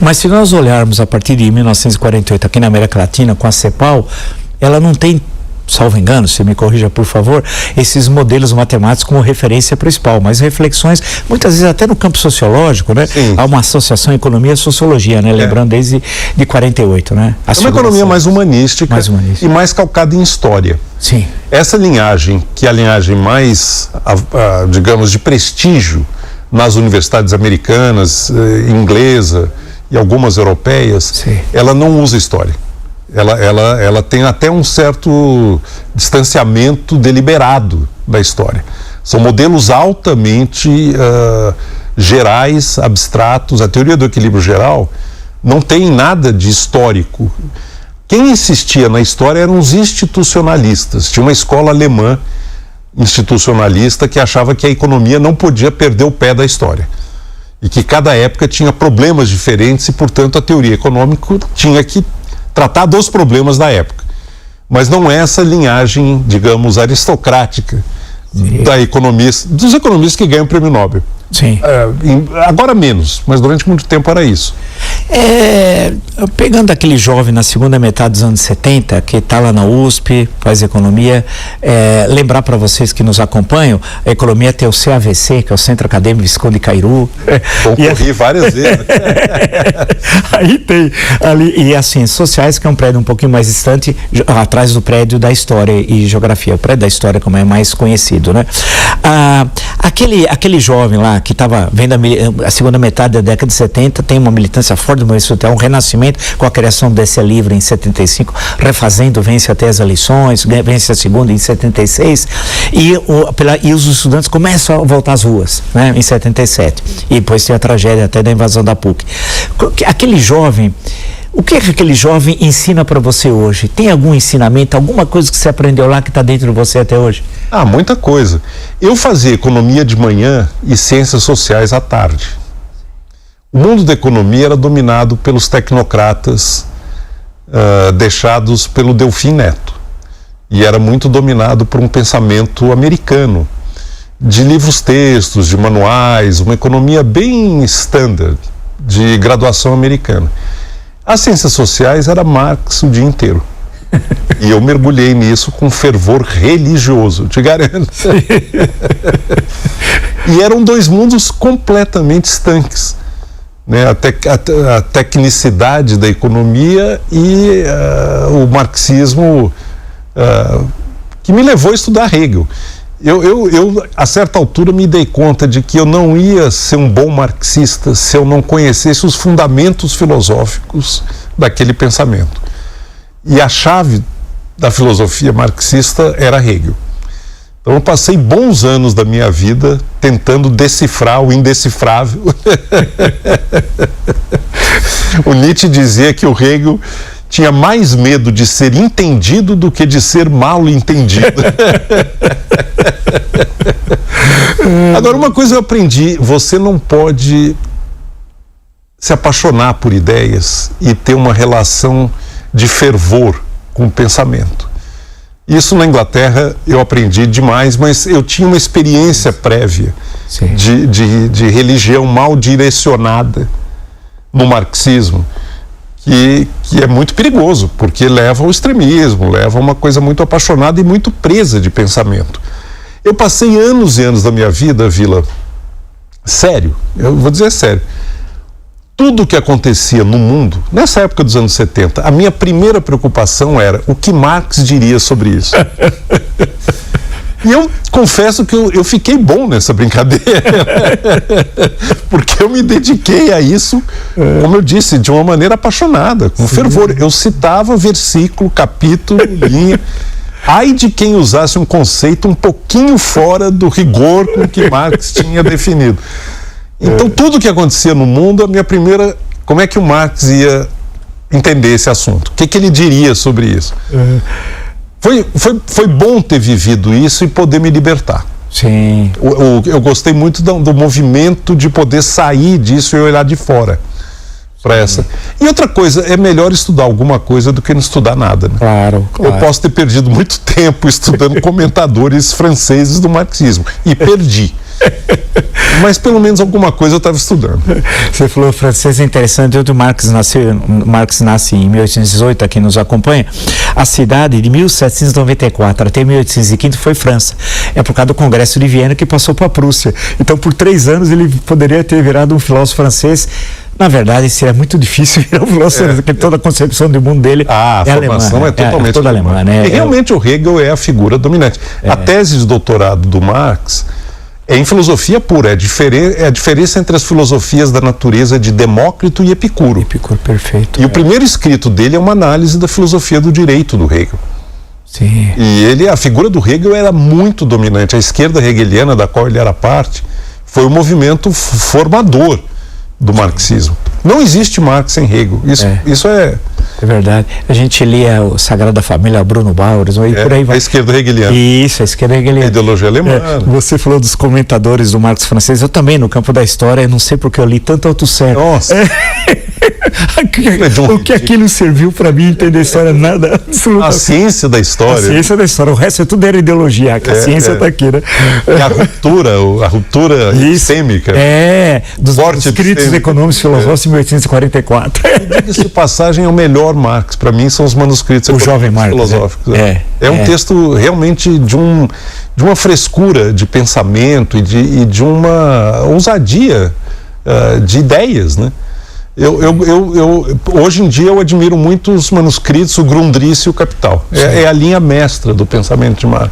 Mas se nós olharmos a partir de 1948 aqui na América Latina com a CEPAL, ela não tem, salvo engano, se me corrija por favor, esses modelos matemáticos como referência principal, mas reflexões, muitas vezes até no campo sociológico, né? Sim. Há uma associação economia e sociologia, né? Lembrando desde de 48, né? É uma economia mais humanística e mais calcada em história. Sim. Essa linhagem, que é a linhagem mais, digamos, de prestígio nas universidades americanas, inglesa e algumas europeias, sim, ela não usa história. Ela tem até um certo distanciamento deliberado da história. São modelos altamente gerais, abstratos. A teoria do equilíbrio geral não tem nada de histórico. Quem insistia na história eram os institucionalistas. Tinha uma escola alemã institucionalista que achava que a economia não podia perder o pé da história. E que cada época tinha problemas diferentes e, portanto, a teoria econômica tinha que tratar dos problemas da época. Mas não é essa linhagem, digamos, aristocrática da economia, dos economistas que ganham o prêmio Nobel. Sim. Agora menos, mas durante muito tempo era isso. Pegando aquele jovem na segunda metade dos anos 70, que está lá na USP, faz economia, lembrar para vocês que nos acompanham, a economia tem o CAVC, que é o Centro Acadêmico Visconde Cairu. Concorri várias vezes. Aí tem ali, e as Ciências Sociais, que é um prédio um pouquinho mais distante, atrás do prédio da História e Geografia, o prédio da História, como é mais conhecido, né? Aquele jovem lá, que estava vendo a segunda metade da década de 70, tem uma militância forte do movimento social, um renascimento com a criação do DSE Livre em 75, refazendo, vence até as eleições, vence a segunda em 76, e os estudantes começam a voltar às ruas, né, em 77, e depois tem a tragédia até da invasão da PUC. Aquele jovem, o que é que aquele jovem ensina para você hoje? Tem algum ensinamento, alguma coisa que você aprendeu lá que está dentro de você até hoje? Muita coisa. Eu fazia economia de manhã e ciências sociais à tarde. O mundo da economia era dominado pelos tecnocratas deixados pelo Delfim Neto. E era muito dominado por um pensamento americano, de livros-textos, de manuais, uma economia bem standard, de graduação americana. As ciências sociais era Marx o dia inteiro. E eu mergulhei nisso com fervor religioso, te garanto. E eram dois mundos completamente estanques, né? A tecnicidade da economia e o marxismo que me levou a estudar Hegel. Eu, a certa altura, me dei conta de que eu não ia ser um bom marxista se eu não conhecesse os fundamentos filosóficos daquele pensamento. E a chave da filosofia marxista era Hegel. Então eu passei bons anos da minha vida tentando decifrar o indecifrável. O Nietzsche dizia que o Hegel tinha mais medo de ser entendido do que de ser mal entendido. Agora, uma coisa eu aprendi: você não pode se apaixonar por ideias e ter uma relação de fervor com o pensamento. Isso na Inglaterra eu aprendi demais, mas eu tinha uma experiência prévia de religião mal direcionada no marxismo, que é muito perigoso, porque leva ao extremismo, leva a uma coisa muito apaixonada e muito presa de pensamento. Eu passei anos e anos da minha vida, Vila, sério, eu vou dizer sério, tudo o que acontecia no mundo, nessa época dos anos 70, a minha primeira preocupação era o que Marx diria sobre isso. E eu confesso que eu fiquei bom nessa brincadeira, porque eu me dediquei a isso, como eu disse, de uma maneira apaixonada, com fervor. Eu citava versículo, capítulo, linha. Ai de quem usasse um conceito um pouquinho fora do rigor com que Marx tinha definido. Então, tudo que acontecia no mundo, a minha primeira... Como é que o Marx ia entender esse assunto? O que ele diria sobre isso? Foi bom ter vivido isso e poder me libertar. Sim. Eu gostei muito do movimento de poder sair disso e olhar de fora para essa. E outra coisa, é melhor estudar alguma coisa do que não estudar nada, né? Claro. Eu posso ter perdido muito tempo estudando comentadores franceses do marxismo. E perdi. Mas pelo menos alguma coisa eu estava estudando. Você falou francês, é interessante. Marx nasce em 1818, aqui nos acompanha. A cidade de 1794 até 1815 foi França. É por causa do Congresso de Viena que passou para a Prússia. Então, por 3 anos, ele poderia ter virado um filósofo francês. Na verdade, seria muito difícil virar um filósofo, porque toda a concepção do mundo dele a formação alemã, é totalmente toda alemã, né? E realmente o Hegel é a figura dominante. A tese de doutorado do Marx é em filosofia pura, é a diferença entre as filosofias da natureza de Demócrito e Epicuro. Epicuro, perfeito. E o primeiro escrito dele é uma análise da filosofia do direito do Hegel. Sim. E a figura do Hegel era muito dominante. A esquerda hegeliana, da qual ele era parte, foi o movimento formador do marxismo. Não existe Marx sem Hegel. Isso é... É verdade. A gente lia o Sagrada Família, Bruno Bauer, e por aí vai. A esquerda hegeliana. Isso, a esquerda hegeliana. A ideologia alemã. Você falou dos comentadores do Marx francês. Eu também, no campo da história, não sei porque eu li tanto Althusser. Nossa. O que aquilo serviu para mim entender a história? Nada, absolutamente. A ciência da história. A ciência da história. O resto tudo era ideologia, que a ciência está aqui, né? E a ruptura epistêmica. Dos escritos econômicos e filosóficos de 1844. Diga-se de passagem, é o melhor Marx, para mim, são os manuscritos filosóficos. É um texto realmente de uma frescura de pensamento e de uma ousadia de ideias, né? Hoje em dia eu admiro muito os manuscritos, o Grundrisse e o Capital. É a linha mestra do pensamento de Marx.